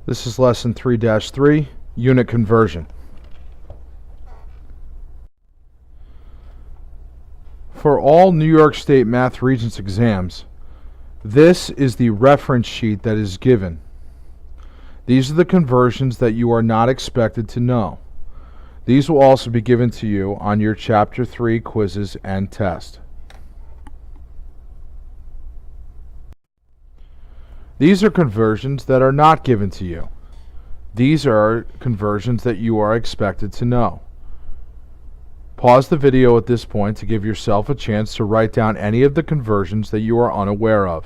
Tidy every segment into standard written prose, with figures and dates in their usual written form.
This is lesson 3-3, unit conversion. For all New York State Math Regents exams, this is the reference sheet that is given. These are the conversions that you are not expected to know. These will also be given to you on your Chapter 3 quizzes and test. These are conversions that are not given to you. These are conversions that you are expected to know. Pause the video at this point to give yourself a chance to write down any of the conversions that you are unaware of.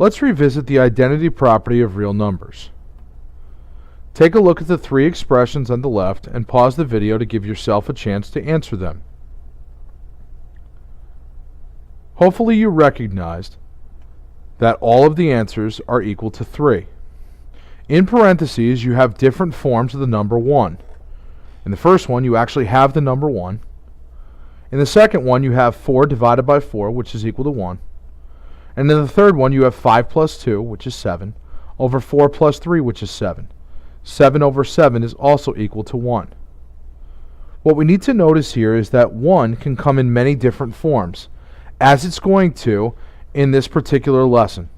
Let's revisit the identity property of real numbers. Take a look at the three expressions on the left and pause the video to give yourself a chance to answer them. Hopefully you recognized that all of the answers are equal to 3. In parentheses, you have different forms of the number 1. In the first one, you actually have the number 1. In the second one, you have 4 divided by 4, which is equal to 1. And in the third one, you have 5 plus 2, which is 7, over 4 plus 3, which is 7. 7 over 7 is also equal to 1. What we need to notice here is that 1 can come in many different forms, as it's going to in this particular lesson.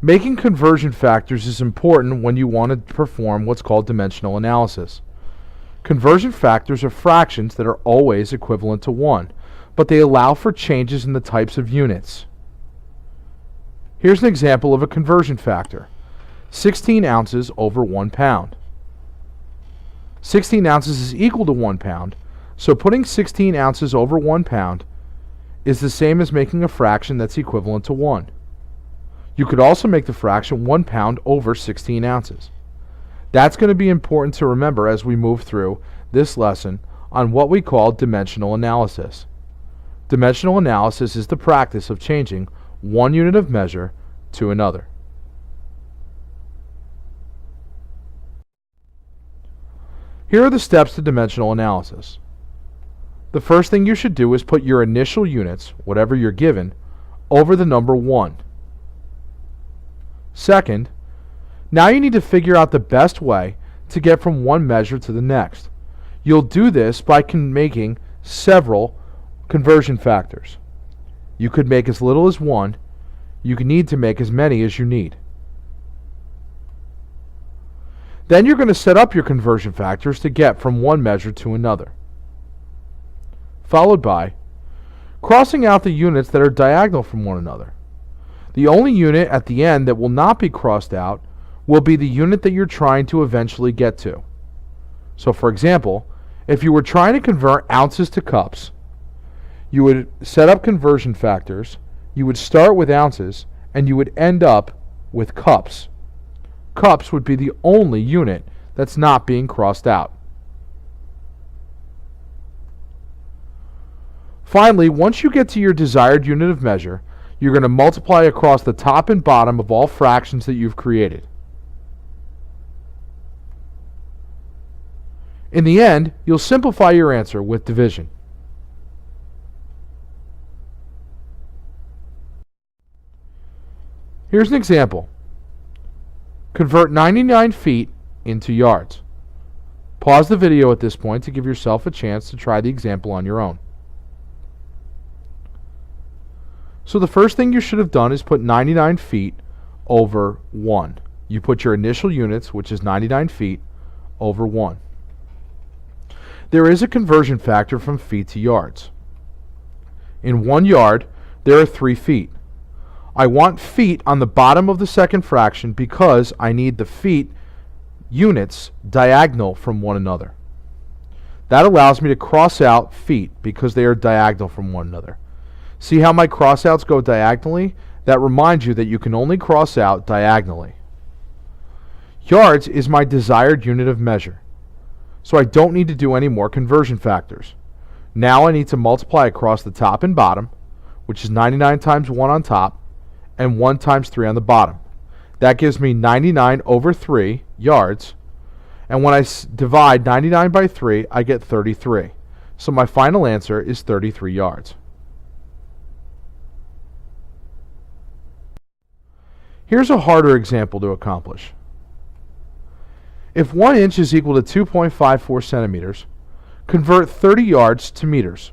Making conversion factors is important when you want to perform what's called dimensional analysis. Conversion factors are fractions that are always equivalent to 1, but they allow for changes in the types of units. Here's an example of a conversion factor: 16 ounces over 1 pound. 16 ounces is equal to 1 pound, so putting 16 ounces over 1 pound is the same as making a fraction that's equivalent to 1. You could also make the fraction 1 pound over 16 ounces. That's going to be important to remember as we move through this lesson on what we call dimensional analysis. Dimensional analysis is the practice of changing one unit of measure to another. Here are the steps to dimensional analysis. The first thing you should do is put your initial units, whatever you're given, over the number 1. Second, now you need to figure out the best way to get from one measure to the next. You'll do this by making several conversion factors. You could make as little as 1. You need to make as many as you need. Then you're going to set up your conversion factors to get from one measure to another. Followed by crossing out the units that are diagonal from one another. The only unit at the end that will not be crossed out will be the unit that you're trying to eventually get to. So for example, if you were trying to convert ounces to cups, you would set up conversion factors, you would start with ounces, and you would end up with cups. Cups would be the only unit that's not being crossed out. Finally, once you get to your desired unit of measure, you're going to multiply across the top and bottom of all fractions that you've created. In the end, you'll simplify your answer with division. Here's an example. Convert 99 feet into yards. Pause the video at this point to give yourself a chance to try the example on your own. So the first thing you should have done is put 99 feet over 1. You put your initial units, which is 99 feet, over 1. There is a conversion factor from feet to yards. In 1 yard, there are 3 feet. I want feet on the bottom of the second fraction because I need the feet units diagonal from one another. That allows me to cross out feet because they are diagonal from one another. See how my crossouts go diagonally? That reminds you that you can only cross out diagonally. Yards is my desired unit of measure, so I don't need to do any more conversion factors. Now I need to multiply across the top and bottom, which is 99 times 1 on top, and 1 times 3 on the bottom. That gives me 99 over 3 yards, and when I divide 99 by 3, I get 33. So my final answer is 33 yards. Here's a harder example to accomplish. If 1 inch is equal to 2.54 centimeters, convert 30 yards to meters.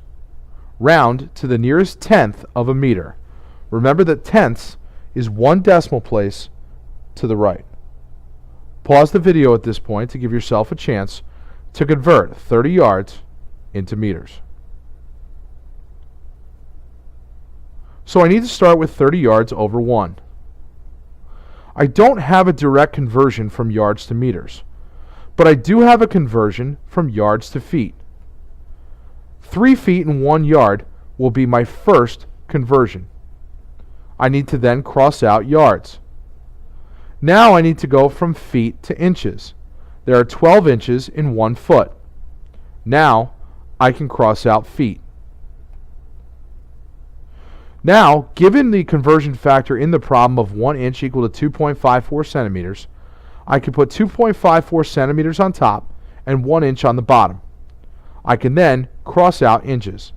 Round to the nearest tenth of a meter. Remember that tenths is 1 decimal place to the right. Pause the video at this point to give yourself a chance to convert 30 yards into meters. So I need to start with 30 yards over 1. I don't have a direct conversion from yards to meters, but I do have a conversion from yards to feet. 3 feet and 1 yard will be my first conversion. I need to then cross out yards. Now I need to go from feet to inches. There are 12 inches in 1 foot. Now I can cross out feet. Now, given the conversion factor in the problem of 1 inch equal to 2.54 centimeters, I can put 2.54 centimeters on top and 1 inch on the bottom. I can then cross out inches.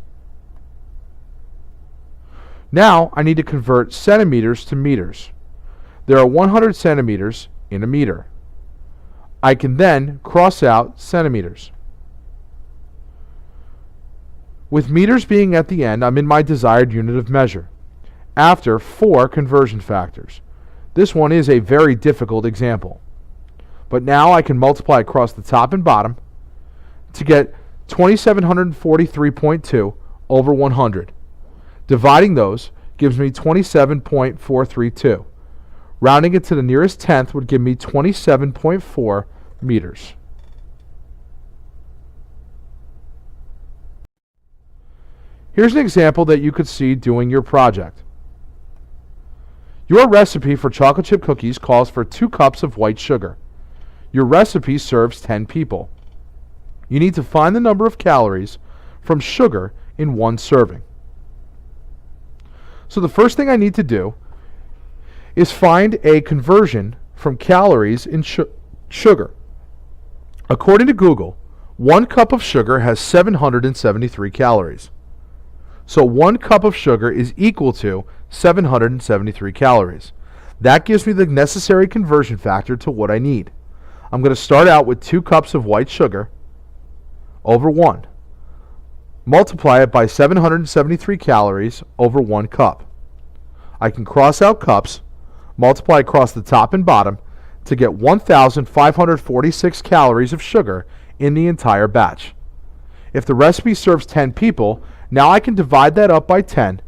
Now I need to convert centimeters to meters. There are 100 centimeters in a meter. I can then cross out centimeters. With meters being at the end, I'm in my desired unit of measure, after 4 conversion factors. This one is a very difficult example. But now I can multiply across the top and bottom to get 2743.2 over 100. Dividing those gives me 27.432. Rounding it to the nearest tenth would give me 27.4 meters. Here's an example that you could see doing your project. Your recipe for chocolate chip cookies calls for 2 cups of white sugar. Your recipe serves 10 people. You need to find the number of calories from sugar in 1 serving. So the first thing I need to do is find a conversion from calories in sugar. According to Google, 1 cup of sugar has 773 calories. So 1 cup of sugar is equal to 773 calories. That gives me the necessary conversion factor to what I need. I'm going to start out with 2 cups of white sugar over 1. Multiply it by 773 calories over 1 cup. I can cross out cups, multiply across the top and bottom to get 1,546 calories of sugar in the entire batch. If the recipe serves 10 people, now I can divide that up by 10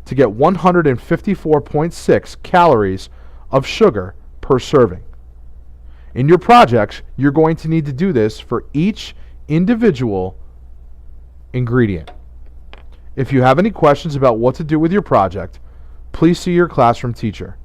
to get 154.6 calories of sugar per serving. In your projects, you're going to need to do this for each individual ingredient. If you have any questions about what to do with your project, please see your classroom teacher.